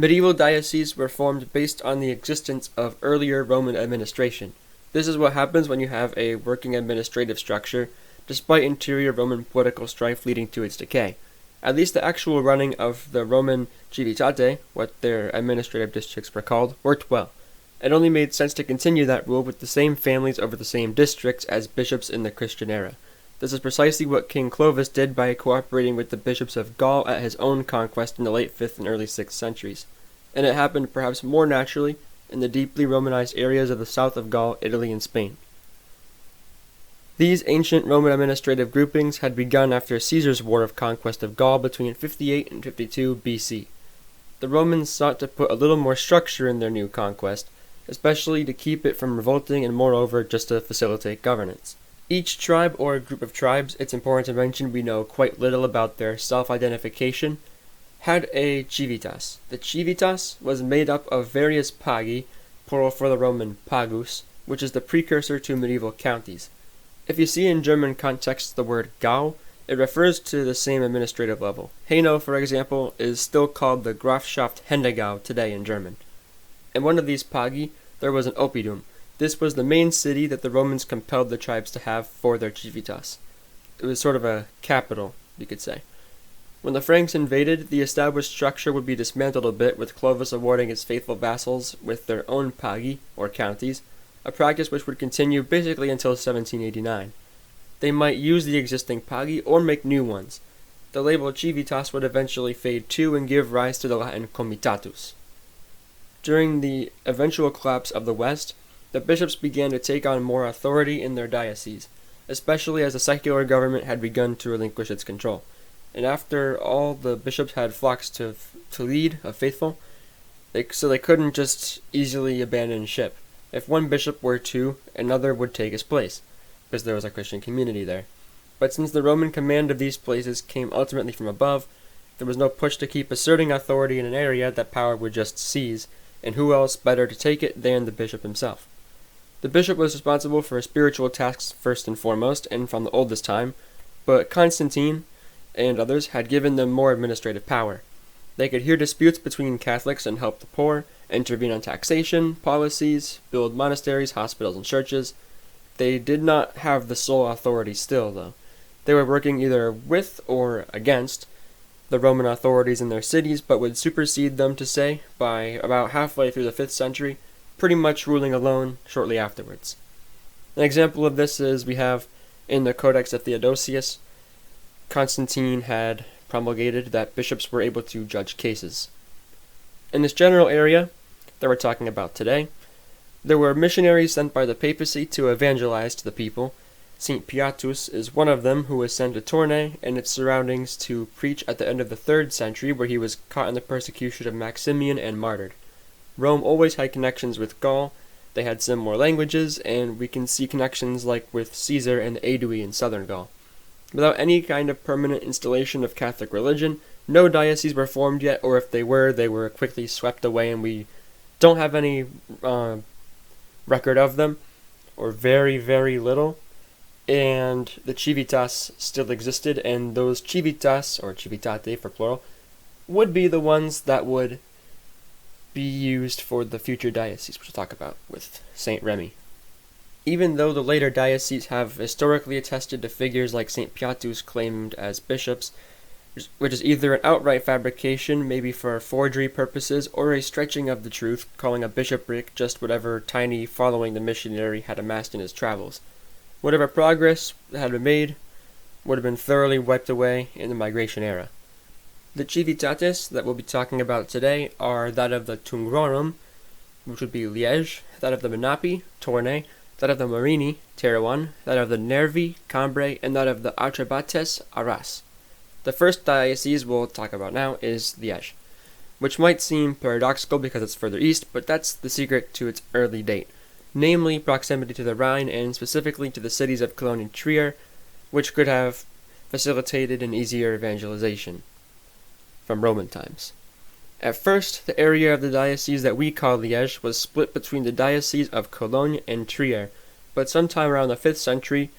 Medieval dioceses were formed based on the existence of earlier Roman administration. This is what happens when you have a working administrative structure, despite interior Roman political strife leading to its decay. At least the actual running of the Roman civitate, what their administrative districts were called, worked well. It only made sense to continue that rule with the same families over the same districts as bishops in the Christian era. This is precisely what King Clovis did by cooperating with the bishops of Gaul at his own conquest in the late 5th and early 6th centuries. And it happened perhaps more naturally in the deeply Romanized areas of the south of Gaul, Italy, and Spain. These ancient Roman administrative groupings had begun after Caesar's war of conquest of Gaul between 58 and 52 BC. The Romans sought to put a little more structure in their new conquest, especially to keep it from revolting and moreover just to facilitate governance. Each tribe or group of tribes, it's important to mention we know quite little about their self-identification, had a civitas. The civitas was made up of various pagi, plural for the Roman pagus, which is the precursor to medieval counties. If you see in German context the word Gau, it refers to the same administrative level. Hainaut, for example, is still called the Grafschaft Hendegau today in German. In one of these pagi, there was an oppidum. This was the main city that the Romans compelled the tribes to have for their civitas. It was sort of a capital, you could say. When the Franks invaded, the established structure would be dismantled a bit, with Clovis awarding his faithful vassals with their own pagi, or counties, a practice which would continue basically until 1789. They might use the existing pagi or make new ones. The label civitas would eventually fade too and give rise to the Latin comitatus. During the eventual collapse of the West, the bishops began to take on more authority in their dioceses, especially as the secular government had begun to relinquish its control. And after all the bishops had flocks to lead a faithful, so they couldn't just easily abandon ship. If one bishop were to, another would take his place, because there was a Christian community there. But since the Roman command of these places came ultimately from above, there was no push to keep asserting authority in an area that power would just seize, and who else better to take it than the bishop himself? The bishop was responsible for spiritual tasks first and foremost, and from the oldest time, but Constantine and others had given them more administrative power. They could hear disputes between Catholics and help the poor, intervene on taxation, policies, build monasteries, hospitals, and churches. They did not have the sole authority still, though. They were working either with or against the Roman authorities in their cities, but would supersede them, to say, by about halfway through the 5th century, pretty much ruling alone shortly afterwards. An example of this is we have in the Codex of Theodosius, Constantine had promulgated that bishops were able to judge cases. In this general area that we're talking about today, there were missionaries sent by the papacy to evangelize to the people. St. Piatus is one of them, who was sent to Tournai and its surroundings to preach at the end of the 3rd century, where he was caught in the persecution of Maximian and martyred. Rome always had connections with Gaul. They had similar languages, and we can see connections like with Caesar and the Aedui in southern Gaul. Without any kind of permanent installation of Catholic religion, no dioceses were formed yet, or if they were quickly swept away, and we don't have any record of them, or very, very little. And the civitas still existed, and those civitas, or civitate for plural, would be the ones that would be used for the future dioceses, which we'll talk about with St. Remy. Even though the later dioceses have historically attested to figures like St. Piatus claimed as bishops, which is either an outright fabrication, maybe for forgery purposes, or a stretching of the truth, calling a bishopric just whatever tiny following the missionary had amassed in his travels. Whatever progress had been made would have been thoroughly wiped away in the migration era. The civitates that we'll be talking about today are that of the Tungrorum, which would be Liege, that of the Menapi, Tournai, that of the Morini, Therouanne, that of the Nervi, Cambrai, and that of the Atrebates, Arras. The first diocese we'll talk about now is Liege, which might seem paradoxical because it's further east, but that's the secret to its early date, namely proximity to the Rhine and specifically to the cities of Cologne and Trier, which could have facilitated an easier evangelization from Roman times. At first, the area of the diocese that we call Liege was split between the diocese of Cologne and Trier, but sometime around the 5th century,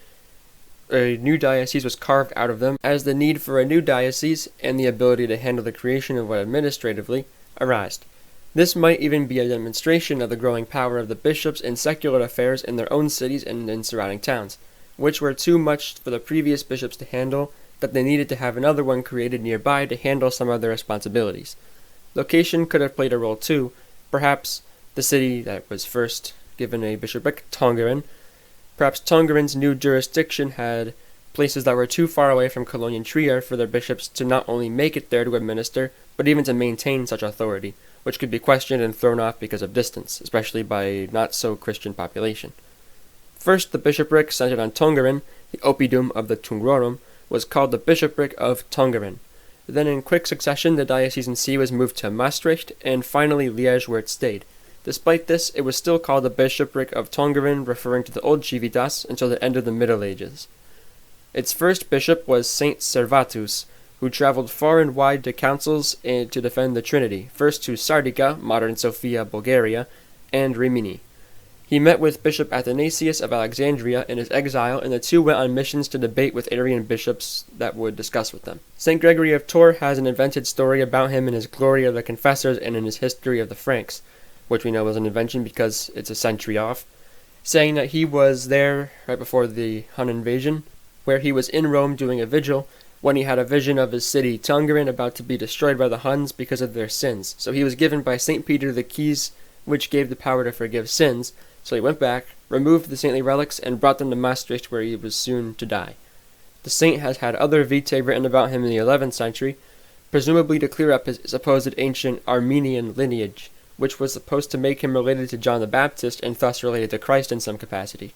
a new diocese was carved out of them, as the need for a new diocese and the ability to handle the creation of one administratively Arras. This might even be a demonstration of the growing power of the bishops in secular affairs in their own cities and in surrounding towns, which were too much for the previous bishops to handle, that they needed to have another one created nearby to handle some of their responsibilities. Location could have played a role too. Perhaps the city that was first given a bishopric, Tongeren. Perhaps Tongeren's new jurisdiction had places that were too far away from Cologne and Trier for their bishops to not only make it there to administer, but even to maintain such authority, which could be questioned and thrown off because of distance, especially by a not-so-Christian population. First, the bishopric centered on Tongeren, the oppidum of the Tungrorum, was called the bishopric of Tongeren. Then in quick succession, the diocesan see was moved to Maastricht, and finally Liege, where it stayed. Despite this, it was still called the bishopric of Tongeren, referring to the old civitas, until the end of the Middle Ages. Its first bishop was Saint Servatus, who traveled far and wide to councils to defend the Trinity, first to Sardica, modern Sofia, Bulgaria, and Rimini. He met with Bishop Athanasius of Alexandria in his exile, and the two went on missions to debate with Arian bishops that would discuss with them. St. Gregory of Tours has an invented story about him in his Glory of the Confessors and in his History of the Franks, which we know was an invention because it's a century off, saying that he was there right before the Hun invasion, where he was in Rome doing a vigil, when he had a vision of his city Tongeren about to be destroyed by the Huns because of their sins. So he was given by St. Peter the keys, which gave the power to forgive sins. So he went back, removed the saintly relics, and brought them to Maastricht, where he was soon to die. The saint has had other vitae written about him in the 11th century, presumably to clear up his supposed ancient Armenian lineage, which was supposed to make him related to John the Baptist and thus related to Christ in some capacity.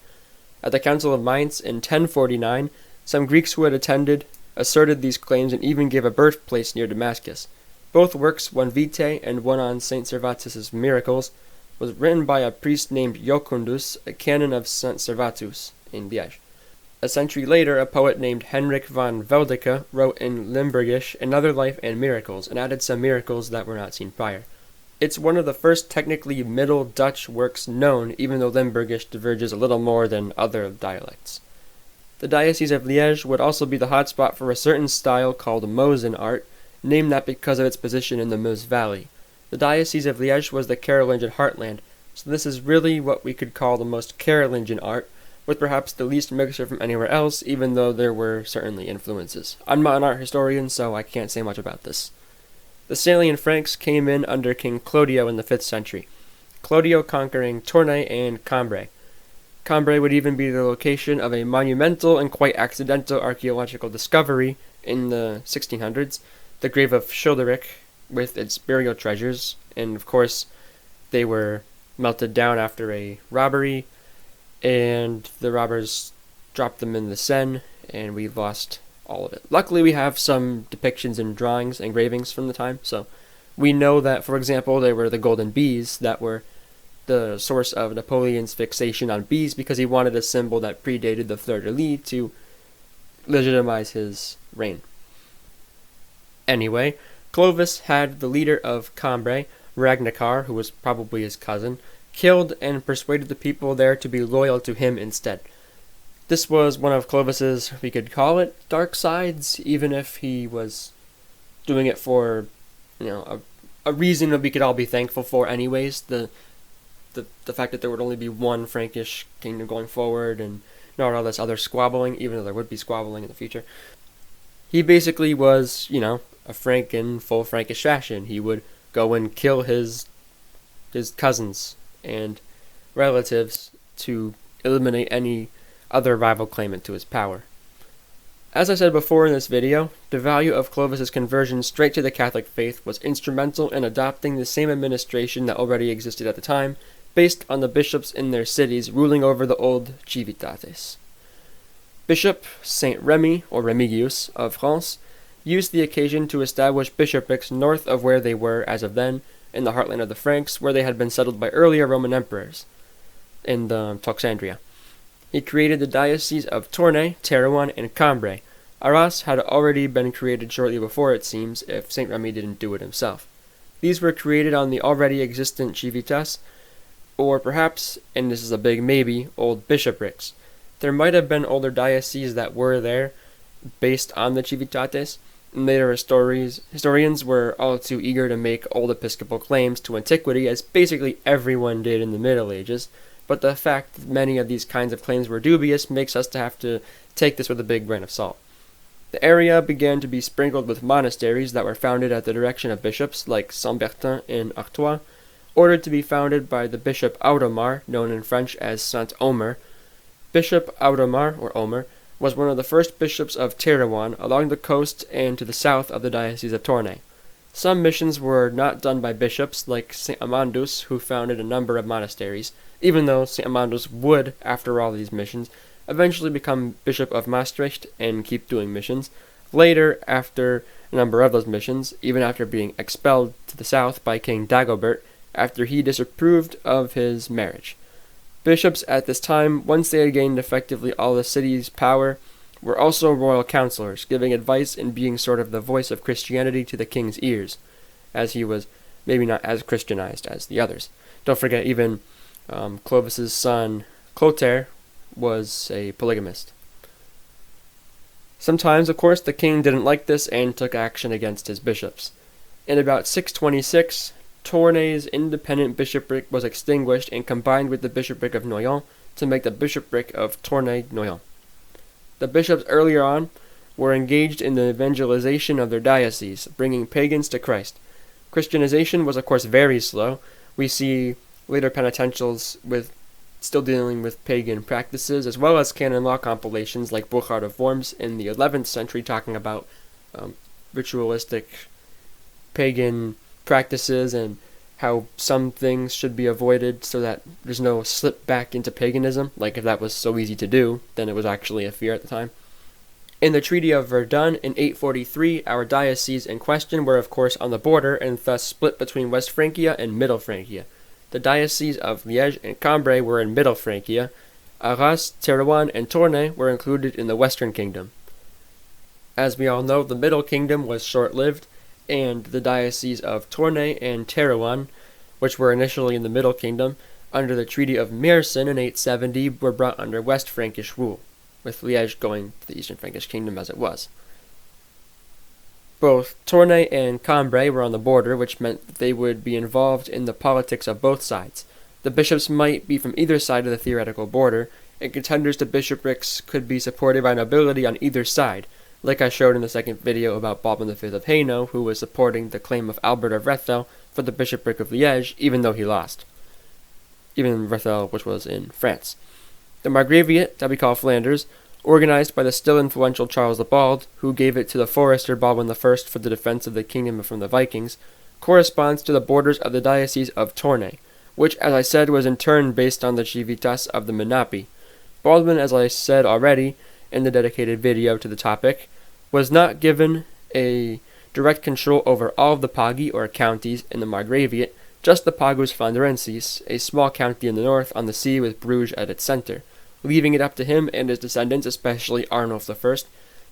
At the Council of Mainz in 1049, some Greeks who had attended asserted these claims and even gave a birthplace near Damascus. Both works, one vitae and one on St. Servatus' miracles, was written by a priest named Jocundus, a canon of St. Servatus in Liege. A century later, a poet named Henrik van Veldeke wrote in Limburgish another life and miracles, and added some miracles that were not seen prior. It's one of the first technically Middle Dutch works known, even though Limburgish diverges a little more than other dialects. The Diocese of Liege would also be the hotspot for a certain style called Mosin art, named that because of its position in the Meuse Valley. The Diocese of Liege was the Carolingian heartland, so this is really what we could call the most Carolingian art, with perhaps the least mixture from anywhere else, even though there were certainly influences. I'm not an art historian, so I can't say much about this. The Salian Franks came in under King Clodio in the 5th century, Clodio conquering Tournai and Cambrai. Cambrai would even be the location of a monumental and quite accidental archaeological discovery in the 1600s, the grave of Childeric, with its burial treasures, and of course they were melted down after a robbery, and the robbers dropped them in the Seine, and we lost all of it. Luckily we have some depictions and drawings, engravings from the time, so we know that, for example, they were the golden bees that were the source of Napoleon's fixation on bees, because he wanted a symbol that predated the fleur-de-lis to legitimize his reign. Anyway, Clovis had the leader of Cambrai, Ragnacar, who was probably his cousin, killed and persuaded the people there to be loyal to him instead. This was one of Clovis's, we could call it, dark sides, even if he was doing it for, a reason that we could all be thankful for anyways. The fact that there would only be one Frankish kingdom going forward and not all this other squabbling, even though there would be squabbling in the future. He basically was, a Frank in full Frankish fashion. He would go and kill his cousins and relatives to eliminate any other rival claimant to his power. As I said before in this video, the value of Clovis's conversion straight to the Catholic faith was instrumental in adopting the same administration that already existed at the time, based on the bishops in their cities ruling over the old civitates. Bishop Saint Remy, or Remigius, of France, used the occasion to establish bishoprics north of where they were, as of then, in the heartland of the Franks, where they had been settled by earlier Roman emperors, in the Toxandria. He created the dioceses of Tournai, Therouanne, and Cambrai. Arras had already been created shortly before, it seems, if Saint Remy didn't do it himself. These were created on the already existent civitas, or perhaps, and this is a big maybe, old bishoprics. There might have been older dioceses that were there, based on the civitates, and later historians were all too eager to make old episcopal claims to antiquity, as basically everyone did in the Middle Ages, but the fact that many of these kinds of claims were dubious makes us to have to take this with a big grain of salt. The area began to be sprinkled with monasteries that were founded at the direction of bishops like Saint-Bertin in Artois, ordered to be founded by the Bishop Audomar, known in French as Saint-Omer. Bishop Audomar, or Omer, was one of the first bishops of Therouanne along the coast and to the south of the Diocese of Tournai. Some missions were not done by bishops like St. Amandus, who founded a number of monasteries, even though St. Amandus would, after all these missions, eventually become Bishop of Maastricht and keep doing missions. Later, after a number of those missions, even after being expelled to the south by King Dagobert, after he disapproved of his marriage. Bishops at this time, once they had gained effectively all the city's power, were also royal counselors, giving advice and being sort of the voice of Christianity to the king's ears, as he was maybe not as Christianized as the others. Don't forget, even Clovis's son Clotaire was a polygamist. Sometimes, of course, the king didn't like this and took action against his bishops. In about 626, Tournai's independent bishopric was extinguished and combined with the bishopric of Noyon to make the bishopric of Tournai-Noyon. The bishops earlier on were engaged in the evangelization of their diocese, bringing pagans to Christ. Christianization was, of course, very slow. We see later penitentials with still dealing with pagan practices, as well as canon law compilations like Burchard of Worms in the 11th century talking about ritualistic pagan practices and how some things should be avoided so that there's no slip back into paganism. Like, if that was so easy to do, then it was actually a fear at the time. In the Treaty of Verdun in 843, our dioceses in question were of course on the border and thus split between West Francia and Middle Francia. The dioceses of Liege and Cambrai were in Middle Francia. Arras, Therouanne, and Tournai were included in the Western Kingdom. As we all know, the Middle Kingdom was short-lived, and the dioceses of Tournai and Therouanne, which were initially in the Middle Kingdom, under the Treaty of Meersen in 870, were brought under West Frankish rule, with Liege going to the Eastern Frankish Kingdom as it was. Both Tournai and Cambrai were on the border, which meant that they would be involved in the politics of both sides. The bishops might be from either side of the theoretical border, and contenders to bishoprics could be supported by nobility on either side, like I showed in the second video about Baldwin V of Hainaut, who was supporting the claim of Albert of Rethel for the bishopric of Liege, even though he lost. Even Rethel, which was in France. The Margraviate, that we call Flanders, organized by the still influential Charles the Bald, who gave it to the forester Baldwin I for the defense of the kingdom from the Vikings, corresponds to the borders of the Diocese of Tournai, which, as I said, was in turn based on the civitas of the Menapi. Baldwin, as I said already in the dedicated video to the topic, was not given a direct control over all of the pagi, or counties, in the Margraviate, just the Pagus Flanderensis, a small county in the north on the sea with Bruges at its center, leaving it up to him and his descendants, especially Arnulf I,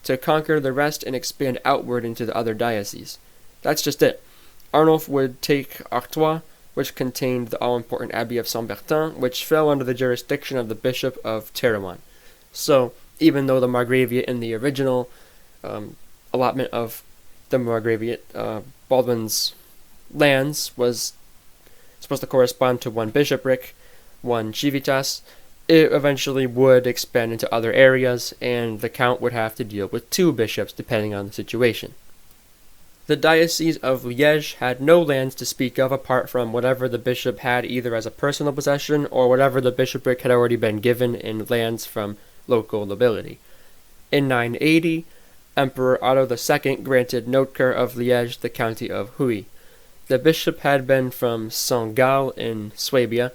to conquer the rest and expand outward into the other dioceses. That's just it. Arnulf would take Artois, which contained the all-important Abbey of Saint-Bertin, which fell under the jurisdiction of the Bishop of Therouanne. So, even though the Margraviate in the original allotment of the Margraviate, Baldwin's lands, was supposed to correspond to one bishopric, one civitas, it eventually would expand into other areas, and the count would have to deal with two bishops depending on the situation. The Diocese of Liege had no lands to speak of apart from whatever the bishop had either as a personal possession or whatever the bishopric had already been given in lands from local nobility. In 980, Emperor Otto II granted Notker of Liege the county of Huy. The bishop had been from Saint-Gall in Swabia,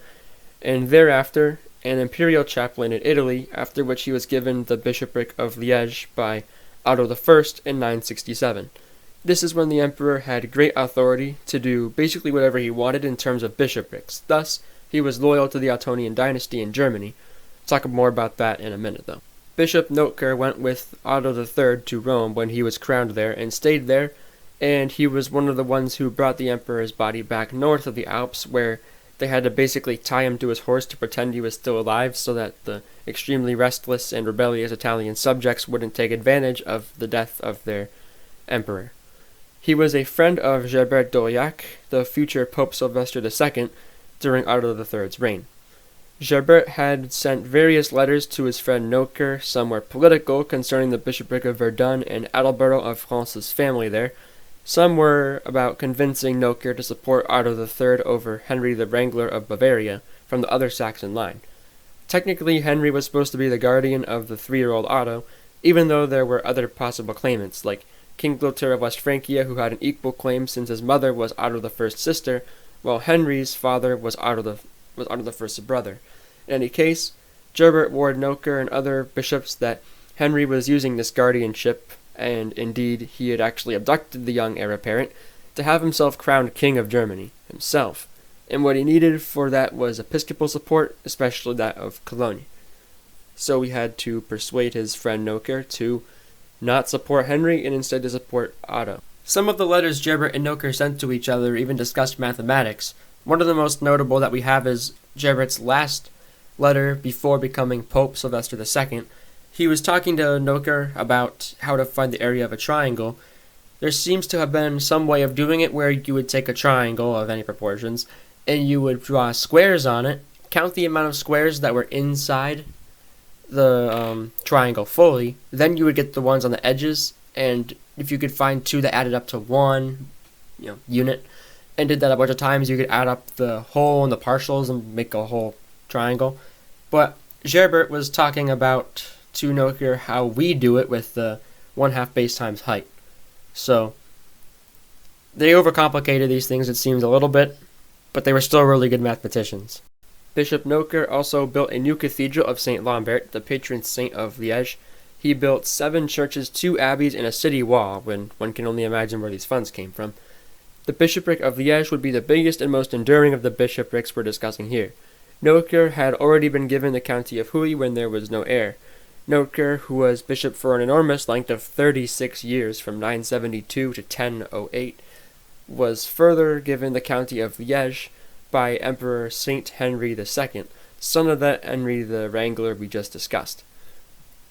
and thereafter an imperial chaplain in Italy, after which he was given the bishopric of Liege by Otto I in 967. This is when the emperor had great authority to do basically whatever he wanted in terms of bishoprics. Thus, he was loyal to the Ottonian dynasty in Germany. Talk more about that in a minute, though. Bishop Notker went with Otto III to Rome when he was crowned there and stayed there, and he was one of the ones who brought the emperor's body back north of the Alps, where they had to basically tie him to his horse to pretend he was still alive so that the extremely restless and rebellious Italian subjects wouldn't take advantage of the death of their emperor. He was a friend of Gerbert d'Aurillac, the future Pope Sylvester II, during Otto III's reign. Gerbert had sent various letters to his friend Nocher. Some were political, concerning the bishopric of Verdun and Adalbert of France's family there. Some were about convincing Nocher to support Otto III over Henry the Wrangler of Bavaria from the other Saxon line. Technically, Henry was supposed to be the guardian of the 3-year-old Otto, even though there were other possible claimants, like King Clotaire of West Francia, who had an equal claim since his mother was Otto I's sister, while Henry's father was Otto I's brother. In any case, Gerbert warned Nocher and other bishops that Henry was using this guardianship, and indeed he had actually abducted the young heir apparent, to have himself crowned King of Germany himself, and what he needed for that was episcopal support, especially that of Cologne. So he had to persuade his friend Nocher to not support Henry and instead to support Otto. Some of the letters Gerbert and Nocher sent to each other even discussed mathematics. One of the most notable that we have is Gerbert's last letter before becoming Pope Sylvester II. He was talking to Nocher about how to find the area of a triangle. There seems to have been some way of doing it where you would take a triangle of any proportions and you would draw squares on it, count the amount of squares that were inside the triangle fully, then you would get the ones on the edges, and if you could find two that added up to one unit, and did that a bunch of times, you could add up the whole and the partials and make a whole triangle. But Gerbert was talking about to Nocher how we do it with the 1/2 base times height. So they overcomplicated these things, it seems, a little bit, but they were still really good mathematicians. Bishop Nocher also built a new cathedral of St. Lambert, the patron saint of Liege. He built 7 churches, 2 abbeys, and a city wall, when one can only imagine where these funds came from. The bishopric of Liege would be the biggest and most enduring of the bishoprics we're discussing here. Nocher had already been given the county of Huy when there was no heir. Nocher, who was bishop for an enormous length of 36 years, from 972 to 1008, was further given the county of Liege by Emperor Saint Henry II, son of that Henry the Wrangler we just discussed.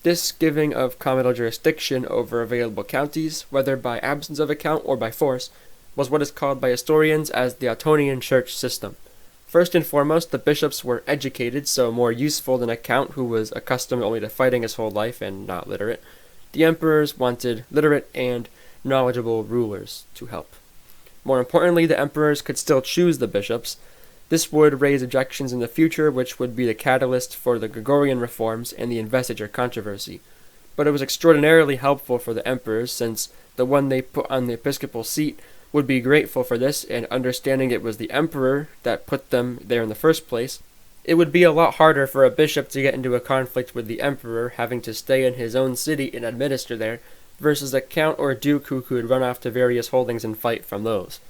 This giving of communal jurisdiction over available counties, whether by absence of account or by force, was what is called by historians as the Ottonian church system. First and foremost, the bishops were educated, so more useful than a count who was accustomed only to fighting his whole life and not literate. The emperors wanted literate and knowledgeable rulers to help. More importantly, the emperors could still choose the bishops. This would raise objections in the future, which would be the catalyst for the Gregorian reforms and the investiture controversy. But it was extraordinarily helpful for the emperors, since the one they put on the episcopal seat would be grateful for this, and understanding it was the emperor that put them there in the first place, it would be a lot harder for a bishop to get into a conflict with the emperor, having to stay in his own city and administer there, versus a count or duke who could run off to various holdings and fight from those.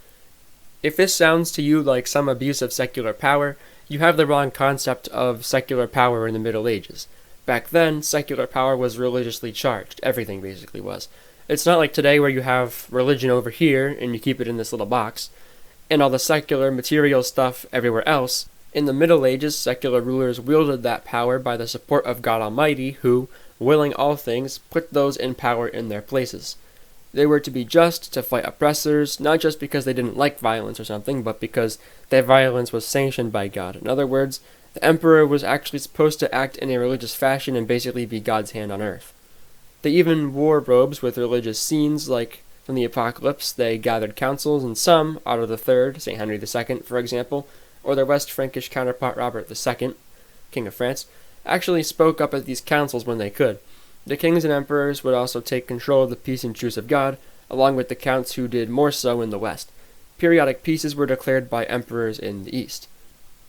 If this sounds to you like some abuse of secular power, you have the wrong concept of secular power in the Middle Ages. Back then, secular power was religiously charged. Everything basically was. It's not like today where you have religion over here and you keep it in this little box, and all the secular material stuff everywhere else. In the Middle Ages, secular rulers wielded that power by the support of God Almighty, who, willing all things, put those in power in their places. They were to be just, to fight oppressors, not just because they didn't like violence or something, but because that violence was sanctioned by God. In other words, the emperor was actually supposed to act in a religious fashion and basically be God's hand on earth. They even wore robes with religious scenes, like from the Apocalypse. They gathered councils, and some, Otto III, St. Henry II, for example, or their West Frankish counterpart Robert II, King of France, actually spoke up at these councils when they could. The kings and emperors would also take control of the peace and truce of God, along with the counts who did more so in the West. Periodic peaces were declared by emperors in the East.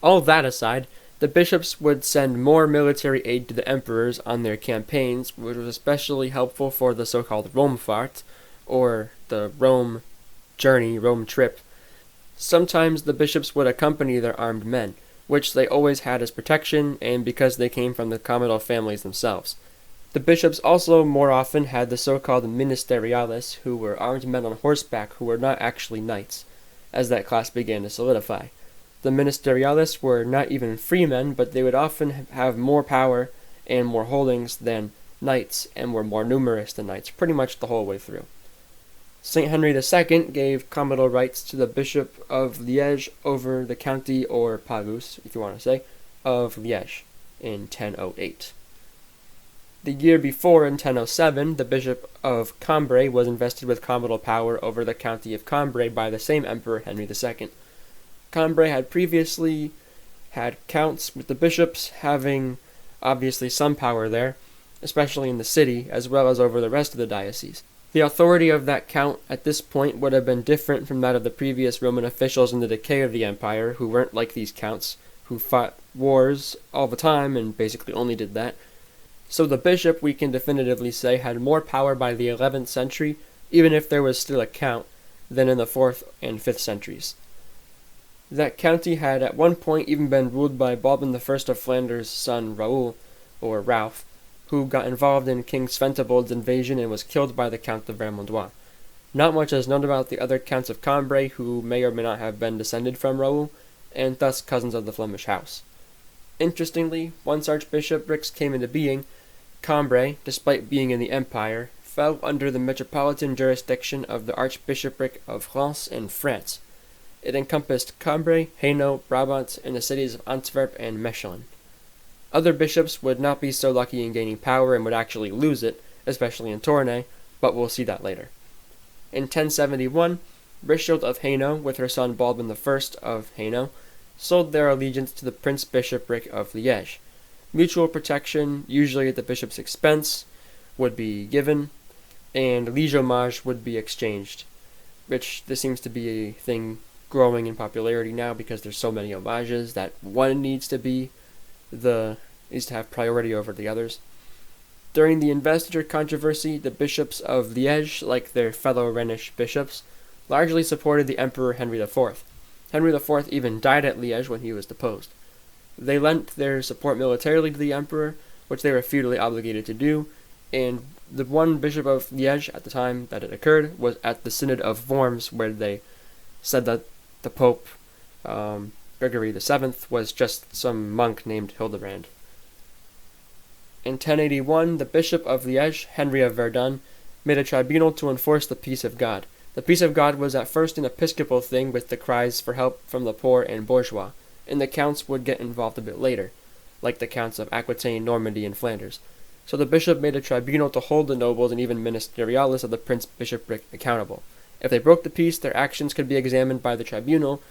All that aside, the bishops would send more military aid to the emperors on their campaigns, which was especially helpful for the so-called Romfahrt, or the Rome journey, Rome trip. Sometimes the bishops would accompany their armed men, which they always had as protection, and because they came from the communal families themselves. The bishops also more often had the so-called ministeriales, who were armed men on horseback who were not actually knights, as that class began to solidify. The ministeriales were not even free men, but they would often have more power and more holdings than knights, and were more numerous than knights, pretty much the whole way through. St. Henry II gave communal rights to the Bishop of Liege over the county, or pagus, if you want to say, of Liege in 1008. The year before, in 1007, the Bishop of Cambrai was invested with communal power over the county of Cambrai by the same Emperor Henry II. Cambrai had previously had counts, with the bishops having obviously some power there, especially in the city, as well as over the rest of the diocese. The authority of that count at this point would have been different from that of the previous Roman officials in the decay of the empire, who weren't like these counts, who fought wars all the time and basically only did that. So the bishop, we can definitively say, had more power by the 11th century, even if there was still a count, than in the 4th and 5th centuries. That county had at one point even been ruled by Baldwin I of Flanders' son Raoul, or Ralph, who got involved in King Sventibold's invasion and was killed by the Count of Vermandois. Not much is known about the other counts of Cambrai, who may or may not have been descended from Raoul, and thus cousins of the Flemish house. Interestingly, once archbishoprics came into being, Cambrai, despite being in the empire, fell under the metropolitan jurisdiction of the Archbishopric of Reims in France. It encompassed Cambrai, Hainaut, Brabant, and the cities of Antwerp and Mechelen. Other bishops would not be so lucky in gaining power and would actually lose it, especially in Tournai, but we'll see that later. In 1071, Richelieu of Hainaut, with her son Baldwin I of Hainaut, sold their allegiance to the Prince-Bishopric of Liege. Mutual protection, usually at the bishop's expense, would be given, and liege homage would be exchanged, which this seems to be a thing growing in popularity now because there's so many homages that one needs to have priority over the others. During the investiture controversy, the bishops of Liege, like their fellow Rhenish bishops, largely supported the Emperor Henry IV. Henry IV even died at Liege when he was deposed. They lent their support militarily to the emperor, which they were feudally obligated to do, and the one bishop of Liege at the time that it occurred was at the Synod of Worms, where they said that the Pope, Gregory VII, was just some monk named Hildebrand. In 1081, the Bishop of Liege, Henry of Verdun, made a tribunal to enforce the peace of God. The peace of God was at first an episcopal thing with the cries for help from the poor and bourgeois, and the counts would get involved a bit later, like the counts of Aquitaine, Normandy, and Flanders. So the bishop made a tribunal to hold the nobles and even ministerialists of the prince-bishopric accountable. If they broke the peace, their actions could be examined by the tribunal,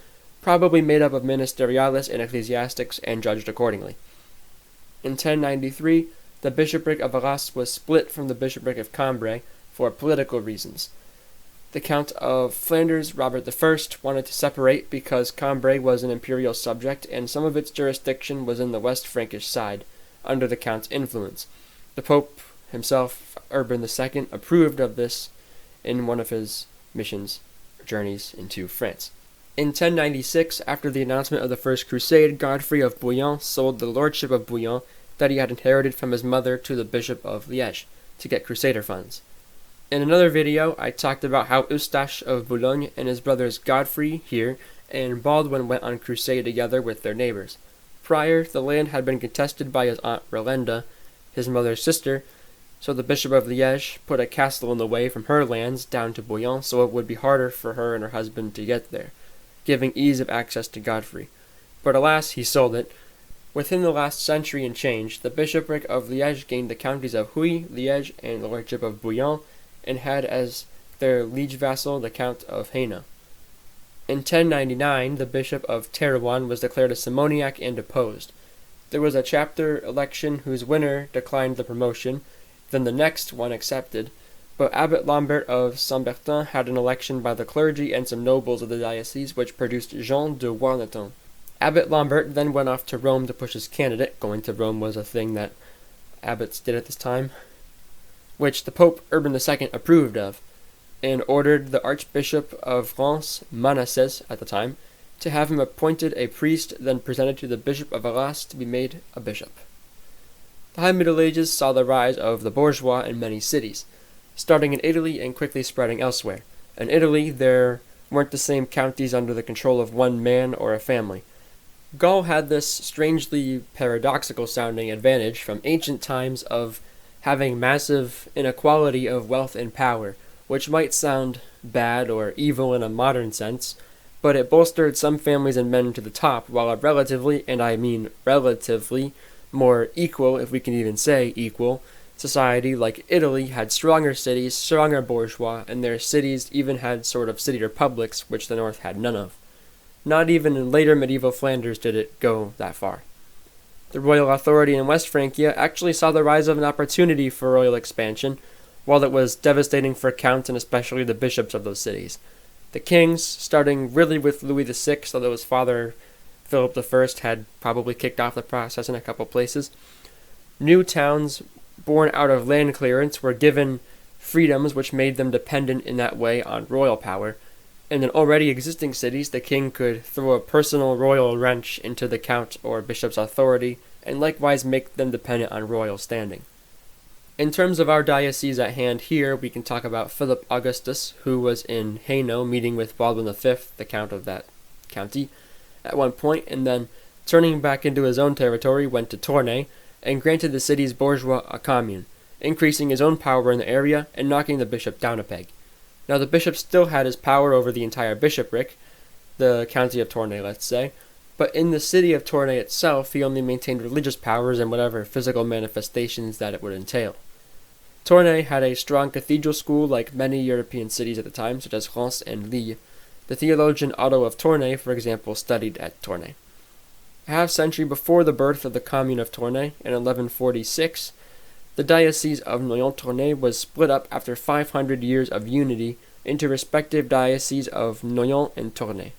probably made up of ministerialists and ecclesiastics, and judged accordingly. In 1093, the bishopric of Arras was split from the bishopric of Cambrai for political reasons. The Count of Flanders, Robert I, wanted to separate because Cambrai was an imperial subject and some of its jurisdiction was in the West Frankish side, under the Count's influence. The Pope himself, Urban II, approved of this in one of his journeys into France. In 1096, after the announcement of the First Crusade, Godfrey of Bouillon sold the lordship of Bouillon that he had inherited from his mother to the Bishop of Liege to get crusader funds. In another video, I talked about how Eustache of Boulogne and his brothers Godfrey here and Baldwin went on crusade together with their neighbors. Prior, the land had been contested by his aunt Rolanda, his mother's sister, so the Bishop of Liege put a castle in the way from her lands down to Bouillon so it would be harder for her and her husband to get there, giving ease of access to Godfrey. But alas, he sold it. Within the last century and change, the bishopric of Liege gained the counties of Huy, Liege, and the lordship of Bouillon, and had as their liege vassal the Count of Hainaut. In 1099, the Bishop of Therouanne was declared a simoniac and deposed. There was a chapter election whose winner declined the promotion, then the next one accepted, but Abbot Lambert of Saint-Bertin had an election by the clergy and some nobles of the diocese which produced Jean de Warneton. Abbot Lambert then went off to Rome to push his candidate. Going to Rome was a thing that abbots did at this time, which the Pope Urban II approved of, and ordered the Archbishop of Reims, Manasses at the time, to have him appointed a priest, then presented to the Bishop of Arras to be made a bishop. The High Middle Ages saw the rise of the bourgeois in many cities, starting in Italy and quickly spreading elsewhere. In Italy, there weren't the same counties under the control of one man or a family. Gaul had this strangely paradoxical-sounding advantage from ancient times of having massive inequality of wealth and power, which might sound bad or evil in a modern sense, but it bolstered some families and men to the top, while a relatively, and I mean relatively, more equal, if we can even say equal, society like Italy had stronger cities, stronger bourgeois, and their cities even had sort of city republics, which the North had none of. Not even in later medieval Flanders did it go that far. The royal authority in West Francia actually saw the rise of an opportunity for royal expansion, while it was devastating for counts and especially the bishops of those cities. The kings, starting really with Louis VI, although his father Philip I had probably kicked off the process in a couple places, new towns born out of land clearance were given freedoms which made them dependent in that way on royal power, and in already existing cities the king could throw a personal royal wrench into the count or bishop's authority and likewise make them dependent on royal standing. In terms of our diocese at hand here, we can talk about Philip Augustus, who was in Hainaut meeting with Baldwin V, the count of that county, at one point, and then, turning back into his own territory, went to Tournai and granted the city's bourgeois a commune, increasing his own power in the area and knocking the bishop down a peg. Now the bishop still had his power over the entire bishopric, the county of Tournai, let's say, but in the city of Tournai itself, he only maintained religious powers and whatever physical manifestations that it would entail. Tournai had a strong cathedral school like many European cities at the time, such as Reims and Liege. The theologian Otto of Tournai, for example, studied at Tournai. A half-century before the birth of the commune of Tournai, in 1146, the diocese of Noyon-Tournai was split up after 500 years of unity into respective dioceses of Noyon and Tournai.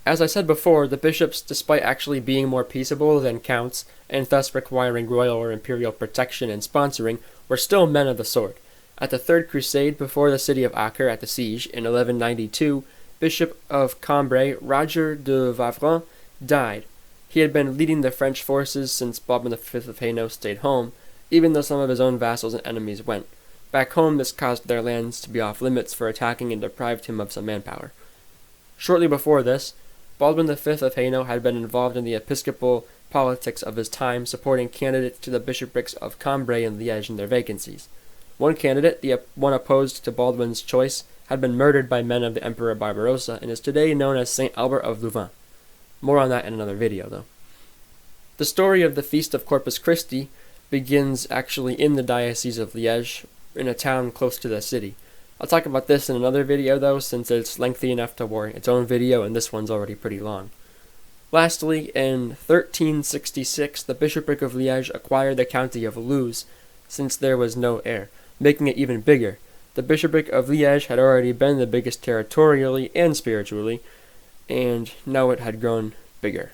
As I said before, the bishops, despite actually being more peaceable than counts, and thus requiring royal or imperial protection and sponsoring, were still men of the sword. At the Third Crusade, before the city of Acre at the siege, in 1192, Bishop of Cambrai, Roger de Vavrin, died. He had been leading the French forces since Baldwin V of Hainaut stayed home, even though some of his own vassals and enemies went. Back home, this caused their lands to be off limits for attacking and deprived him of some manpower. Shortly before this, Baldwin V of Hainaut had been involved in the episcopal politics of his time, supporting candidates to the bishoprics of Cambrai and Liege in their vacancies. One candidate, the one opposed to Baldwin's choice, had been murdered by men of the Emperor Barbarossa and is today known as Saint Albert of Louvain. More on that in another video, though. The story of the Feast of Corpus Christi begins actually in the Diocese of Liege, in a town close to the city. I'll talk about this in another video, though, since it's lengthy enough to warrant its own video, and this one's already pretty long. Lastly, in 1366, the bishopric of Liege acquired the county of Luz, since there was no heir, making it even bigger. The bishopric of Liege had already been the biggest territorially and spiritually, and now it had grown bigger.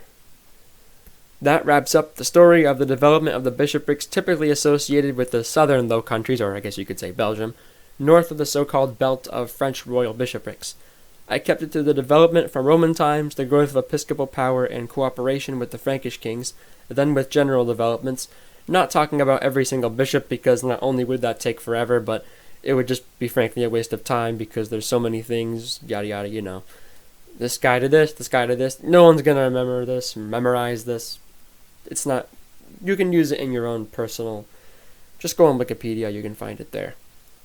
That wraps up the story of the development of the bishoprics typically associated with the southern Low Countries, or I guess you could say Belgium, north of the so-called belt of French royal bishoprics. I kept it to the development from Roman times, the growth of episcopal power and cooperation with the Frankish kings, then with general developments, not talking about every single bishop because not only would that take forever, but it would just be frankly a waste of time because there's so many things, yada yada, you know. This guy did this, this guy did this. No one's going to remember this, memorize this. It's not, you can use it in your own personal, just go on Wikipedia, you can find it there.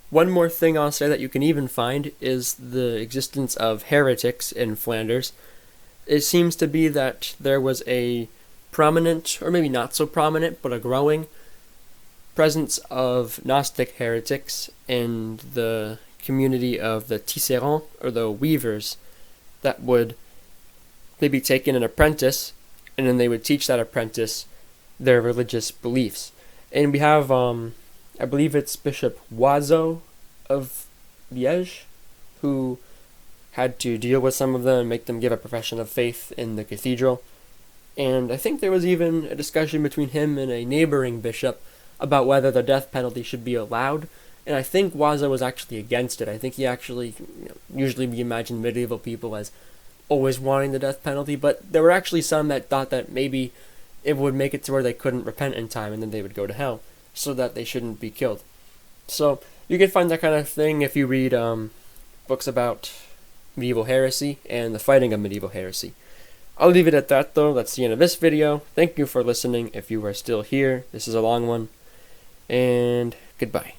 One more thing I'll say that you can even find is the existence of heretics in Flanders. It seems to be that there was a prominent, or maybe not so prominent, but a growing presence of Gnostic heretics in the community of the tisserands, or the weavers, that would maybe take in an apprentice, and then they would teach that apprentice their religious beliefs. And we have, I believe it's Bishop Oiseau of Liege, who had to deal with some of them and make them give a profession of faith in the cathedral. And I think there was even a discussion between him and a neighboring bishop about whether the death penalty should be allowed. And I think Oiseau was actually against it. I think he actually, usually we imagine medieval people as always wanting the death penalty, but there were actually some that thought that maybe it would make it to where they couldn't repent in time and then they would go to hell, so that they shouldn't be killed. So you can find that kind of thing if you read books about medieval heresy and the fighting of medieval heresy. I'll leave it at that, though. That's the end of this video. Thank you for listening if you are still here. This is a long one. And goodbye.